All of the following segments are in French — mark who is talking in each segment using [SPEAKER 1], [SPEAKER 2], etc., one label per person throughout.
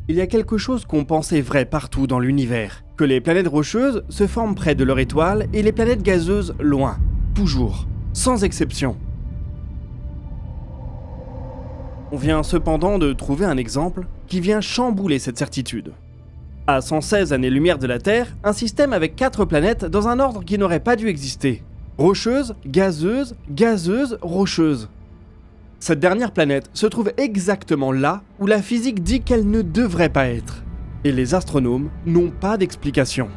[SPEAKER 1] Il y a quelque chose qu'on pensait vrai partout dans l'univers, que les planètes rocheuses se forment près de leur étoile et les planètes gazeuses loin, toujours, sans exception. On vient cependant de trouver un exemple qui vient chambouler cette certitude. À 116 années-lumière de la Terre, un système avec 4 planètes dans un ordre qui n'aurait pas dû exister. Rocheuse, gazeuse, gazeuse, rocheuse. Cette dernière planète se trouve exactement là où la physique dit qu'elle ne devrait pas être. Et les astronomes n'ont pas d'explication.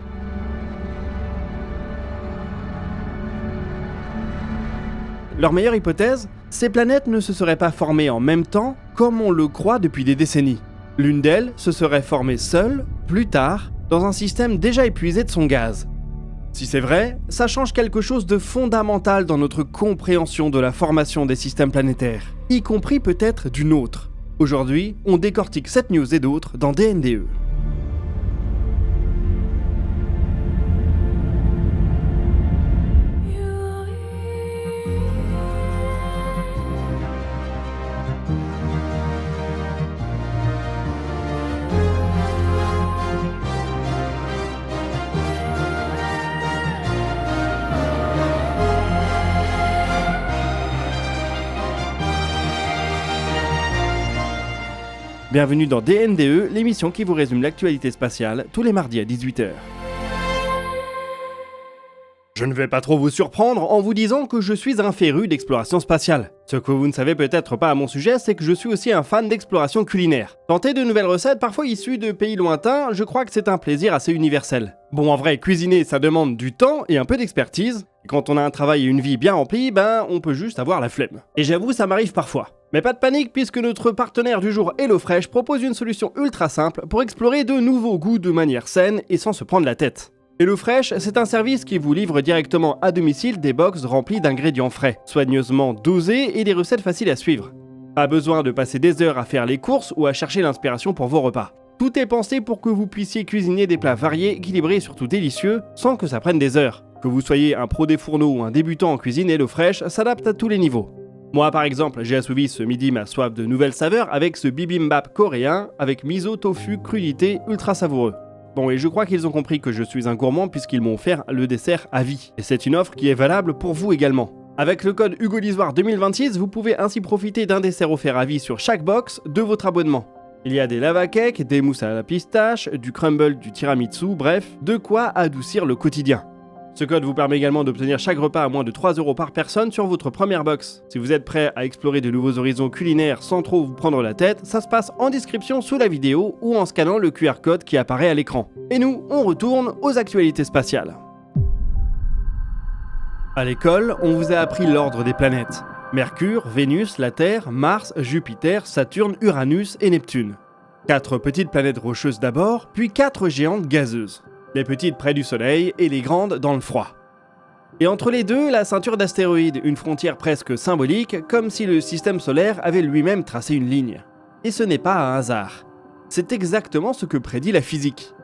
[SPEAKER 1] Leur meilleure hypothèse, ces planètes ne se seraient pas formées en même temps comme on le croit depuis des décennies. L'une d'elles se serait formée seule, plus tard, dans un système déjà épuisé de son gaz. Si c'est vrai, ça change quelque chose de fondamental dans notre compréhension de la formation des systèmes planétaires, y compris peut-être du nôtre. Aujourd'hui, on décortique cette news et d'autres dans DNDE. Bienvenue dans DNDE, l'émission qui vous résume l'actualité spatiale tous les mardis à 18h. Je ne vais pas trop vous surprendre en vous disant que je suis un féru d'exploration spatiale. Ce que vous ne savez peut-être pas à mon sujet, c'est que je suis aussi un fan d'exploration culinaire. Tenter de nouvelles recettes, parfois issues de pays lointains, je crois que c'est un plaisir assez universel. Bon, en vrai, cuisiner, ça demande du temps et un peu d'expertise. Et quand on a un travail et une vie bien remplis, on peut juste avoir la flemme. Et j'avoue, ça m'arrive parfois. Mais pas de panique puisque notre partenaire du jour HelloFresh propose une solution ultra simple pour explorer de nouveaux goûts de manière saine et sans se prendre la tête. HelloFresh, c'est un service qui vous livre directement à domicile des box remplies d'ingrédients frais, soigneusement dosés et des recettes faciles à suivre. Pas besoin de passer des heures à faire les courses ou à chercher l'inspiration pour vos repas. Tout est pensé pour que vous puissiez cuisiner des plats variés, équilibrés et surtout délicieux, sans que ça prenne des heures. Que vous soyez un pro des fourneaux ou un débutant en cuisine, HelloFresh s'adapte à tous les niveaux. Moi par exemple, j'ai assouvi ce midi ma soif de nouvelles saveurs avec ce bibimbap coréen avec miso, tofu, crudité, ultra savoureux. Bon, et je crois qu'ils ont compris que je suis un gourmand puisqu'ils m'ont offert le dessert à vie. Et c'est une offre qui est valable pour vous également. Avec le code HugoLisoire 2026, vous pouvez ainsi profiter d'un dessert offert à vie sur chaque box de votre abonnement. Il y a des lava cakes, des mousses à la pistache, du crumble, du tiramisu, bref, de quoi adoucir le quotidien. Ce code vous permet également d'obtenir chaque repas à moins de 3€ par personne sur votre première box. Si vous êtes prêt à explorer de nouveaux horizons culinaires sans trop vous prendre la tête, ça se passe en description sous la vidéo ou en scannant le QR code qui apparaît à l'écran. Et nous, on retourne aux actualités spatiales. À l'école, on vous a appris l'ordre des planètes. Mercure, Vénus, la Terre, Mars, Jupiter, Saturne, Uranus et Neptune. 4 petites planètes rocheuses d'abord, puis 4 géantes gazeuses. Les petites près du Soleil et les grandes dans le froid. Et entre les deux, la ceinture d'astéroïdes, une frontière presque symbolique, comme si le système solaire avait lui-même tracé une ligne. Et ce n'est pas un hasard. C'est exactement ce que prédit la physique.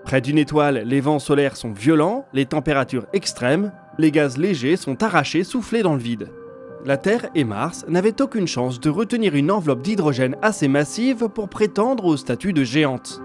[SPEAKER 1] Près d'une étoile, les vents solaires sont violents, les températures extrêmes, les gaz légers sont arrachés, soufflés dans le vide. La Terre et Mars n'avaient aucune chance de retenir une enveloppe d'hydrogène assez massive pour prétendre au statut de géante.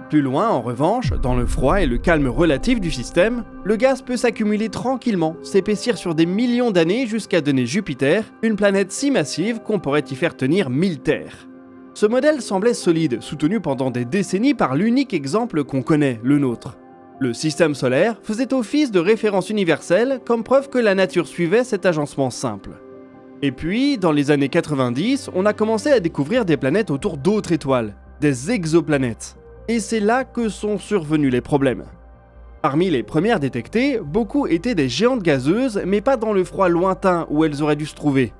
[SPEAKER 1] Plus loin, en revanche, dans le froid et le calme relatif du système, le gaz peut s'accumuler tranquillement, s'épaissir sur des millions d'années jusqu'à donner Jupiter, une planète si massive qu'on pourrait y faire tenir 1000 terres. Ce modèle semblait solide, soutenu pendant des décennies par l'unique exemple qu'on connaît, le nôtre. Le système solaire faisait office de référence universelle comme preuve que la nature suivait cet agencement simple. Et puis, dans les années 90, on a commencé à découvrir des planètes autour d'autres étoiles, des exoplanètes. Et c'est là que sont survenus les problèmes. Parmi les premières détectées, beaucoup étaient des géantes gazeuses, mais pas dans le froid lointain où elles auraient dû se trouver.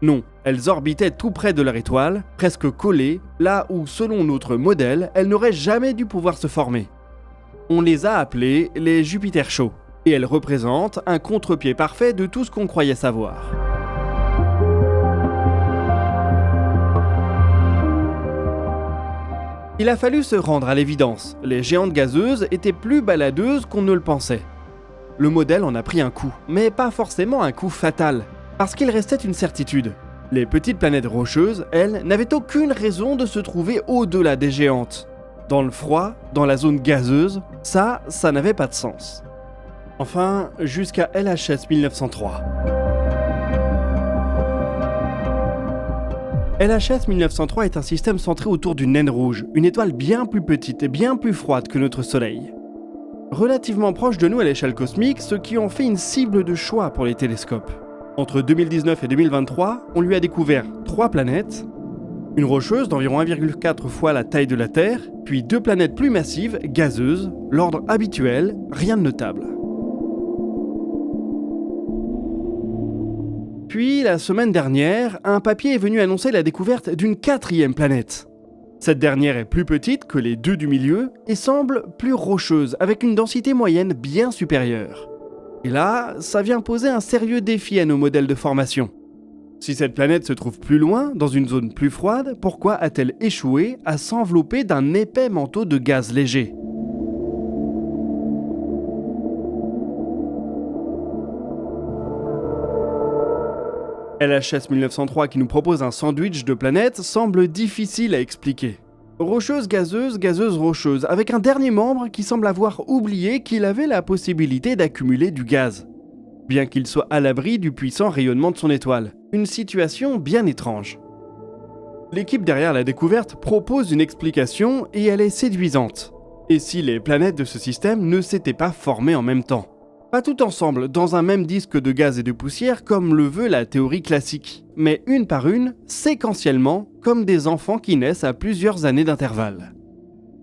[SPEAKER 1] Non, elles orbitaient tout près de leur étoile, presque collées, là où, selon notre modèle, elles n'auraient jamais dû pouvoir se former. On les a appelées les Jupiter chauds, et elles représentent un contre-pied parfait de tout ce qu'on croyait savoir. Il a fallu se rendre à l'évidence, les géantes gazeuses étaient plus baladeuses qu'on ne le pensait. Le modèle en a pris un coup, mais pas forcément un coup fatal, parce qu'il restait une certitude. Les petites planètes rocheuses, elles, n'avaient aucune raison de se trouver au-delà des géantes. Dans le froid, dans la zone gazeuse, ça n'avait pas de sens. Enfin, jusqu'à LHS 1903. LHS 1903 est un système centré autour d'une naine rouge, une étoile bien plus petite et bien plus froide que notre Soleil. Relativement proche de nous à l'échelle cosmique, ce qui en fait une cible de choix pour les télescopes. Entre 2019 et 2023, on lui a découvert 3 planètes, une rocheuse d'environ 1,4 fois la taille de la Terre, puis 2 planètes plus massives, gazeuses, l'ordre habituel, rien de notable. Puis, la semaine dernière, un papier est venu annoncer la découverte d'une 4e planète. Cette dernière est plus petite que les 2 du milieu et semble plus rocheuse, avec une densité moyenne bien supérieure. Et là, ça vient poser un sérieux défi à nos modèles de formation. Si cette planète se trouve plus loin, dans une zone plus froide, pourquoi a-t-elle échoué à s'envelopper d'un épais manteau de gaz léger ? LHS 1903 qui nous propose un sandwich de planètes semble difficile à expliquer. Rocheuse gazeuse, gazeuse rocheuse, avec un dernier membre qui semble avoir oublié qu'il avait la possibilité d'accumuler du gaz, bien qu'il soit à l'abri du puissant rayonnement de son étoile. Une situation bien étrange. L'équipe derrière la découverte propose une explication et elle est séduisante. Et si les planètes de ce système ne s'étaient pas formées en même temps ? Pas tout ensemble, dans un même disque de gaz et de poussière comme le veut la théorie classique, mais une par une, séquentiellement, comme des enfants qui naissent à plusieurs années d'intervalle.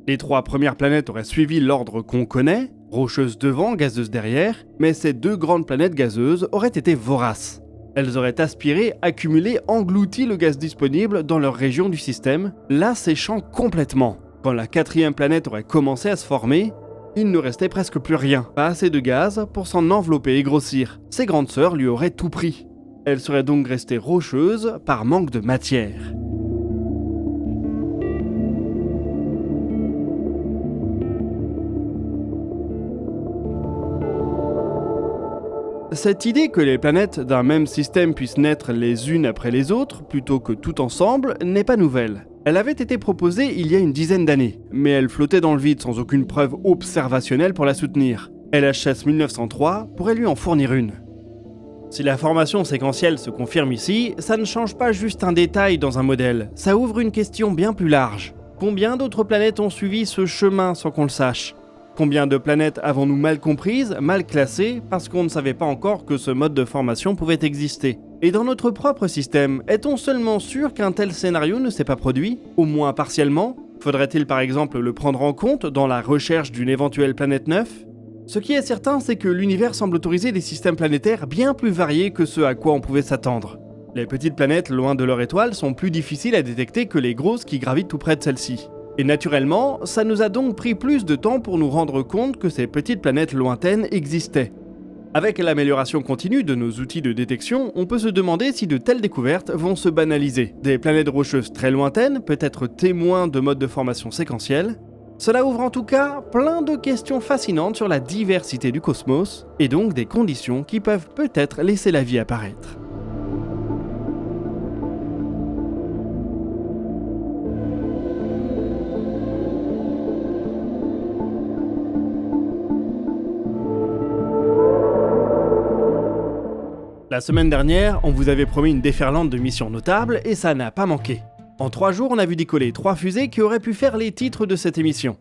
[SPEAKER 1] Les 3 premières planètes auraient suivi l'ordre qu'on connaît, rocheuse devant, gazeuse derrière, mais ces 2 grandes planètes gazeuses auraient été voraces. Elles auraient aspiré, accumulé, englouti le gaz disponible dans leur région du système, l'asséchant complètement. Quand la 4e planète aurait commencé à se former, il ne restait presque plus rien, pas assez de gaz pour s'en envelopper et grossir. Ses grandes sœurs lui auraient tout pris. Elle serait donc restée rocheuse par manque de matière. Cette idée que les planètes d'un même système puissent naître les unes après les autres, plutôt que tout ensemble, n'est pas nouvelle. Elle avait été proposée il y a une dizaine d'années, mais elle flottait dans le vide sans aucune preuve observationnelle pour la soutenir. LHS 1903 pourrait lui en fournir une. Si la formation séquentielle se confirme ici, ça ne change pas juste un détail dans un modèle, ça ouvre une question bien plus large. Combien d'autres planètes ont suivi ce chemin sans qu'on le sache ? Combien de planètes avons-nous mal comprises, mal classées, parce qu'on ne savait pas encore que ce mode de formation pouvait exister ? Et dans notre propre système, est-on seulement sûr qu'un tel scénario ne s'est pas produit, au moins partiellement ? Faudrait-il par exemple le prendre en compte dans la recherche d'une éventuelle planète 9 ? Ce qui est certain, c'est que l'univers semble autoriser des systèmes planétaires bien plus variés que ce à quoi on pouvait s'attendre. Les petites planètes loin de leur étoile sont plus difficiles à détecter que les grosses qui gravitent tout près de celle-ci. Et naturellement, ça nous a donc pris plus de temps pour nous rendre compte que ces petites planètes lointaines existaient. Avec l'amélioration continue de nos outils de détection, on peut se demander si de telles découvertes vont se banaliser. Des planètes rocheuses très lointaines, peut-être témoins de modes de formation séquentiels. Cela ouvre en tout cas plein de questions fascinantes sur la diversité du cosmos, et donc des conditions qui peuvent peut-être laisser la vie apparaître. La semaine dernière, on vous avait promis une déferlante de missions notables et ça n'a pas manqué. En 3 jours, on a vu décoller 3 fusées qui auraient pu faire les titres de cette émission.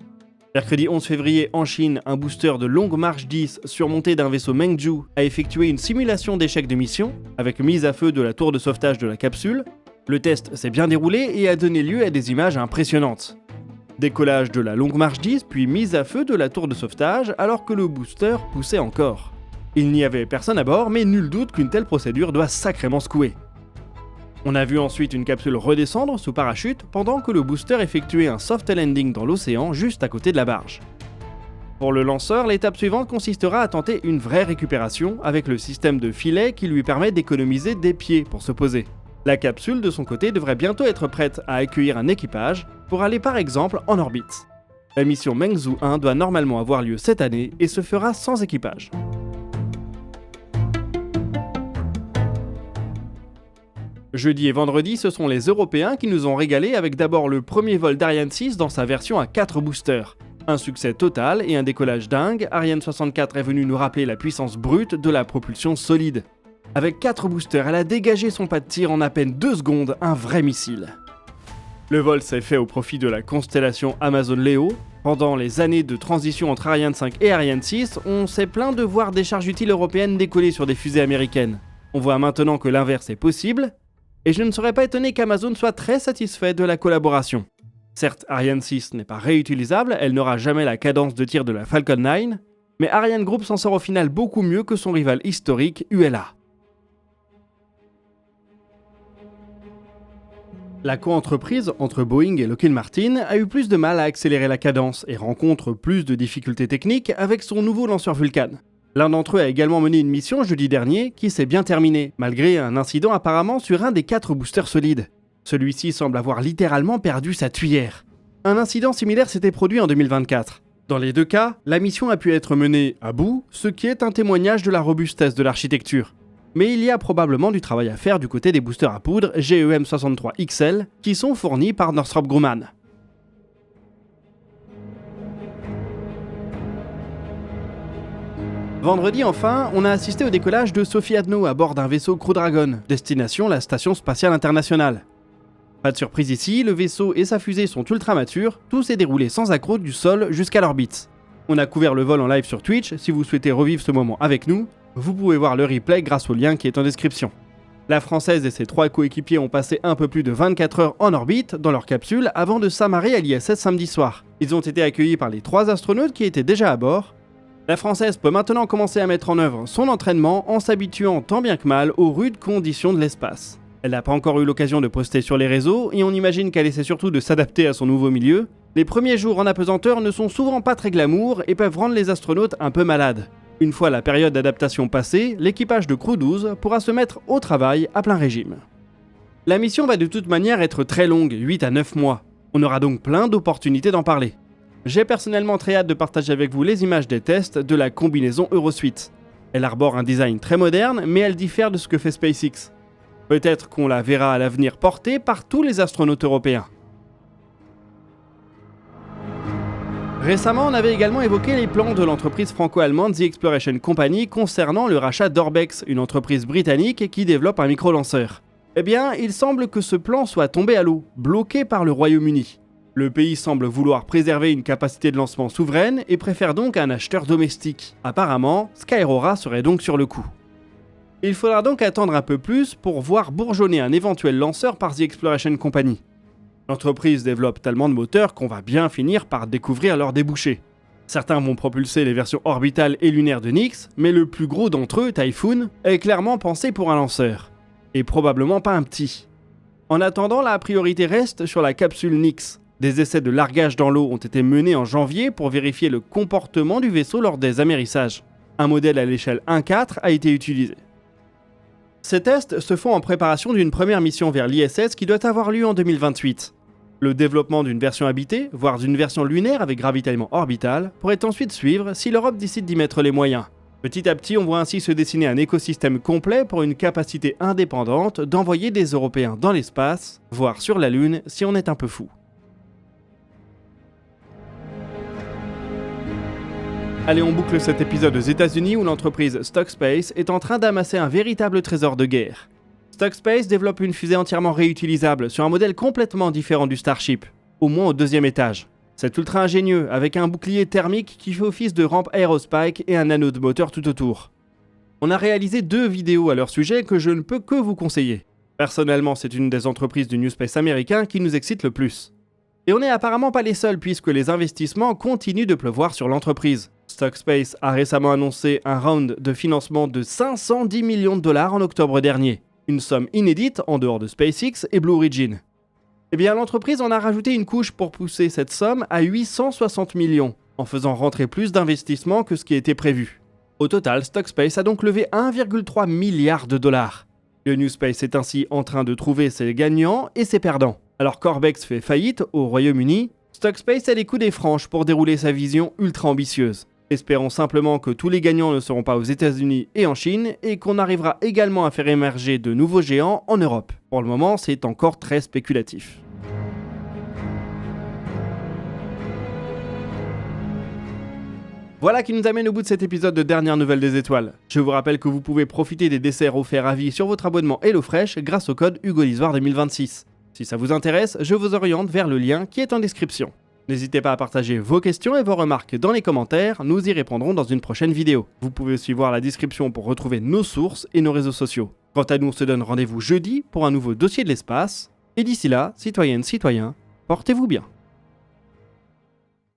[SPEAKER 1] Mercredi 11 février, en Chine, un booster de Longue Marche 10 surmonté d'un vaisseau Mengju a effectué une simulation d'échec de mission avec mise à feu de la tour de sauvetage de la capsule. Le test s'est bien déroulé et a donné lieu à des images impressionnantes. Décollage de la Longue Marche 10 puis mise à feu de la tour de sauvetage alors que le booster poussait encore. Il n'y avait personne à bord, mais nul doute qu'une telle procédure doit sacrément secouer. On a vu ensuite une capsule redescendre sous parachute pendant que le booster effectuait un soft landing dans l'océan juste à côté de la barge. Pour le lanceur, l'étape suivante consistera à tenter une vraie récupération avec le système de filet qui lui permet d'économiser des pieds pour se poser. La capsule de son côté devrait bientôt être prête à accueillir un équipage pour aller par exemple en orbite. La mission Mengzhou 1 doit normalement avoir lieu cette année et se fera sans équipage. Jeudi et vendredi, ce sont les Européens qui nous ont régalé avec d'abord le premier vol d'Ariane 6 dans sa version à 4 boosters. Un succès total et un décollage dingue, Ariane 64 est venue nous rappeler la puissance brute de la propulsion solide. Avec 4 boosters, elle a dégagé son pas de tir en à peine 2 secondes, un vrai missile. Le vol s'est fait au profit de la constellation Amazon Leo. Pendant les années de transition entre Ariane 5 et Ariane 6, on s'est plaint de voir des charges utiles européennes décoller sur des fusées américaines. On voit maintenant que l'inverse est possible, et je ne serais pas étonné qu'Amazon soit très satisfait de la collaboration. Certes, Ariane 6 n'est pas réutilisable, elle n'aura jamais la cadence de tir de la Falcon 9, mais Ariane Group s'en sort au final beaucoup mieux que son rival historique ULA. La coentreprise entre Boeing et Lockheed Martin a eu plus de mal à accélérer la cadence et rencontre plus de difficultés techniques avec son nouveau lanceur Vulcan. L'un d'entre eux a également mené une mission jeudi dernier qui s'est bien terminée, malgré un incident apparemment sur un des 4 boosters solides. Celui-ci semble avoir littéralement perdu sa tuyère. Un incident similaire s'était produit en 2024. Dans les deux cas, la mission a pu être menée à bout, ce qui est un témoignage de la robustesse de l'architecture. Mais il y a probablement du travail à faire du côté des boosters à poudre GEM63XL qui sont fournis par Northrop Grumman. Vendredi enfin, on a assisté au décollage de Sophie Adno à bord d'un vaisseau Crew Dragon, destination la Station Spatiale Internationale. Pas de surprise ici, le vaisseau et sa fusée sont ultra matures, tout s'est déroulé sans accroc du sol jusqu'à l'orbite. On a couvert le vol en live sur Twitch, si vous souhaitez revivre ce moment avec nous, vous pouvez voir le replay grâce au lien qui est en description. La Française et ses 3 coéquipiers ont passé un peu plus de 24 heures en orbite dans leur capsule avant de s'amarrer à l'ISS samedi soir. Ils ont été accueillis par les 3 astronautes qui étaient déjà à bord. La Française peut maintenant commencer à mettre en œuvre son entraînement en s'habituant tant bien que mal aux rudes conditions de l'espace. Elle n'a pas encore eu l'occasion de poster sur les réseaux et on imagine qu'elle essaie surtout de s'adapter à son nouveau milieu. Les premiers jours en apesanteur ne sont souvent pas très glamour et peuvent rendre les astronautes un peu malades. Une fois la période d'adaptation passée, l'équipage de Crew 12 pourra se mettre au travail à plein régime. La mission va de toute manière être très longue, 8 à 9 mois. On aura donc plein d'opportunités d'en parler. J'ai personnellement très hâte de partager avec vous les images des tests de la combinaison Eurosuite. Elle arbore un design très moderne, mais elle diffère de ce que fait SpaceX. Peut-être qu'on la verra à l'avenir portée par tous les astronautes européens. Récemment, on avait également évoqué les plans de l'entreprise franco-allemande The Exploration Company concernant le rachat d'Orbex, une entreprise britannique qui développe un micro-lanceur. Eh bien, il semble que ce plan soit tombé à l'eau, bloqué par le Royaume-Uni. Le pays semble vouloir préserver une capacité de lancement souveraine et préfère donc un acheteur domestique. Apparemment, Skyrora serait donc sur le coup. Il faudra donc attendre un peu plus pour voir bourgeonner un éventuel lanceur par The Exploration Company. L'entreprise développe tellement de moteurs qu'on va bien finir par découvrir leurs débouchés. Certains vont propulser les versions orbitales et lunaires de Nyx, mais le plus gros d'entre eux, Typhoon, est clairement pensé pour un lanceur. Et probablement pas un petit. En attendant, la priorité reste sur la capsule Nyx. Des essais de largage dans l'eau ont été menés en janvier pour vérifier le comportement du vaisseau lors des amérissages. Un modèle à l'échelle 1/4 a été utilisé. Ces tests se font en préparation d'une première mission vers l'ISS qui doit avoir lieu en 2028. Le développement d'une version habitée, voire d'une version lunaire avec ravitaillement orbital, pourrait ensuite suivre si l'Europe décide d'y mettre les moyens. Petit à petit, on voit ainsi se dessiner un écosystème complet pour une capacité indépendante d'envoyer des Européens dans l'espace, voire sur la Lune si on est un peu fou. Allez, on boucle cet épisode aux États-Unis où l'entreprise Stockspace est en train d'amasser un véritable trésor de guerre. Stockspace développe une fusée entièrement réutilisable sur un modèle complètement différent du Starship, au moins au 2e étage. C'est ultra ingénieux, avec un bouclier thermique qui fait office de rampe aérospike et un anneau de moteur tout autour. On a réalisé 2 vidéos à leur sujet que je ne peux que vous conseiller. Personnellement, c'est une des entreprises du New Space américain qui nous excite le plus. Et on n'est apparemment pas les seuls puisque les investissements continuent de pleuvoir sur l'entreprise. Stockspace a récemment annoncé un round de financement de 510 millions de dollars en octobre dernier. Une somme inédite en dehors de SpaceX et Blue Origin. Eh bien, l'entreprise en a rajouté une couche pour pousser cette somme à 860 millions, en faisant rentrer plus d'investissements que ce qui était prévu. Au total, Stockspace a donc levé 1,3 milliard de dollars. Le New Space est ainsi en train de trouver ses gagnants et ses perdants. Alors qu'Orbex fait faillite au Royaume-Uni, Stockspace a les coups des franches pour dérouler sa vision ultra ambitieuse. Espérons simplement que tous les gagnants ne seront pas aux États-Unis et en Chine et qu'on arrivera également à faire émerger de nouveaux géants en Europe. Pour le moment, c'est encore très spéculatif. Voilà qui nous amène au bout de cet épisode de Dernière Nouvelle des Étoiles. Je vous rappelle que vous pouvez profiter des desserts offerts à vie sur votre abonnement HelloFresh grâce au code HugoLisoire 2026. Si ça vous intéresse, je vous oriente vers le lien qui est en description. N'hésitez pas à partager vos questions et vos remarques dans les commentaires, nous y répondrons dans une prochaine vidéo. Vous pouvez aussi voir la description pour retrouver nos sources et nos réseaux sociaux. Quant à nous, on se donne rendez-vous jeudi pour un nouveau dossier de l'espace. Et d'ici là, citoyennes, citoyens, portez-vous bien.